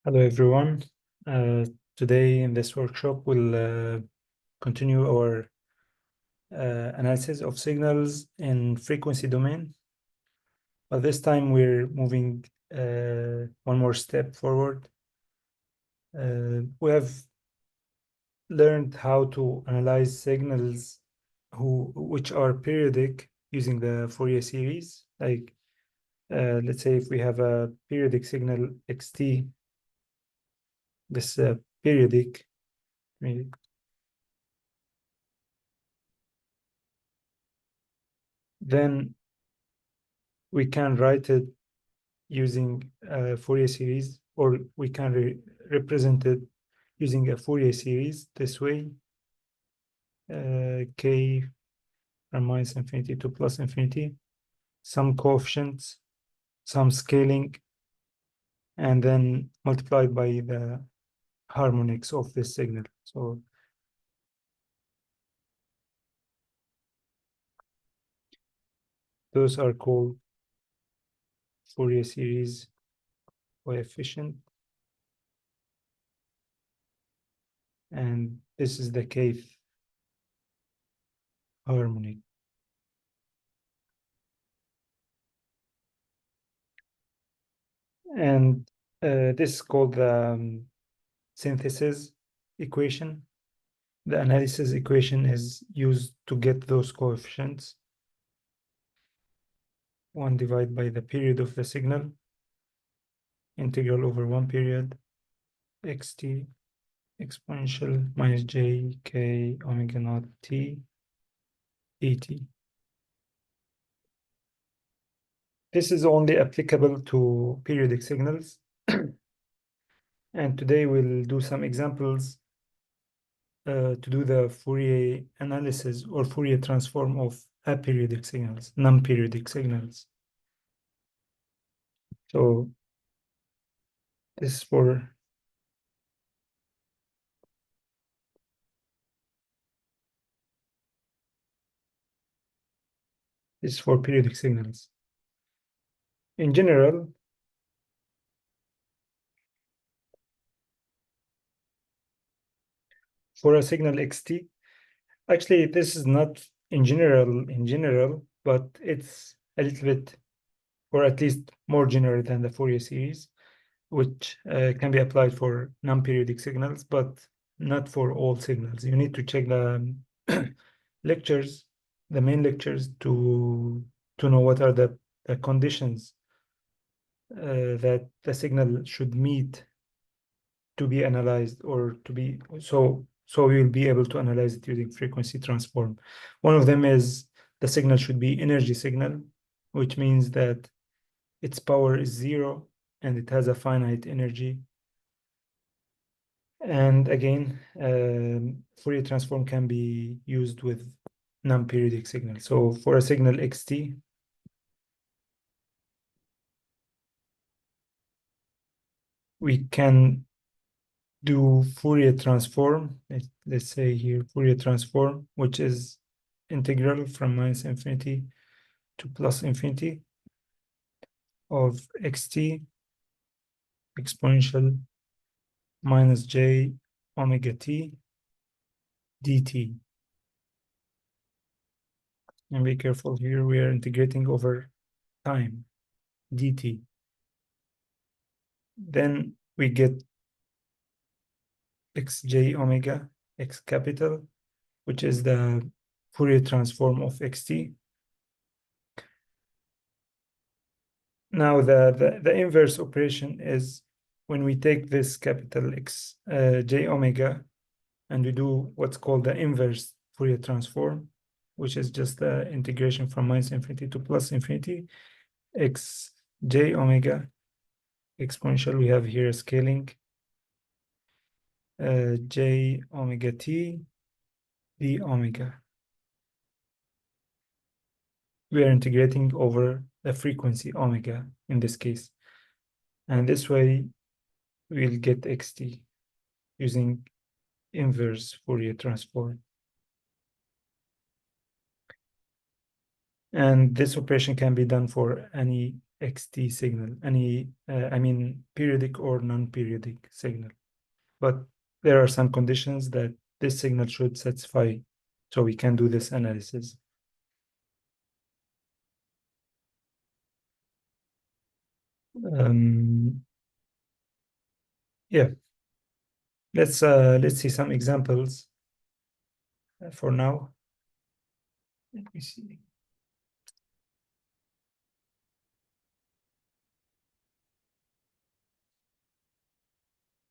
Hello, everyone. Today in this workshop, we'll continue our analysis of signals in frequency domain. But this time we're moving one more step forward. We have learned how to analyze signals which are periodic using the Fourier series. Like, let's say if we have a periodic signal xt, this periodic, then we can write it using a Fourier series, or we can represent it using a Fourier series this way, k from minus infinity to plus infinity, some coefficients, some scaling, and then multiplied by the harmonics of this signal. So those are called Fourier series coefficient. And this is the kth harmonic. And this is called the synthesis equation. The analysis equation is used to get those coefficients. 1 divided by the period of the signal, integral over 1 period, xt exponential minus j k omega naught t dt. This is only applicable to periodic signals. And today we'll do some examples to do the Fourier analysis or Fourier transform of aperiodic signals, non-periodic signals. So this is for periodic signals. In general, for a signal xt, actually this is not in general, but it's a little bit, or at least more general than the Fourier series, which can be applied for non-periodic signals, but not for all signals. You need to check the lectures, the main lectures, to know what are the conditions that the signal should meet to be analyzed, or to be so we will be able to analyze it using frequency transform. One of them is the signal should be energy signal, which means that its power is 0 and it has a finite energy. And again, Fourier transform can be used with non-periodic signals. So for a signal xt, we can do Fourier transform. Let's say here Fourier transform, which is integral from minus infinity to plus infinity of xt exponential minus j omega t dt. And be careful here, we are integrating over time, dt. Then we get xj omega, x capital, which is the Fourier transform of xt. Now the inverse operation is when we take this capital X j omega and we do what's called the inverse Fourier transform, which is just the integration from minus infinity to plus infinity, x j omega exponential, we have here scaling, j omega t d omega. We are integrating over the frequency omega in this case. And this way we'll get xt using inverse Fourier transform. And this operation can be done for any xt signal, any I mean periodic or non-periodic signal. But there are some conditions that this signal should satisfy, so we can do this analysis. Yeah, let's see some examples for now. Let me see.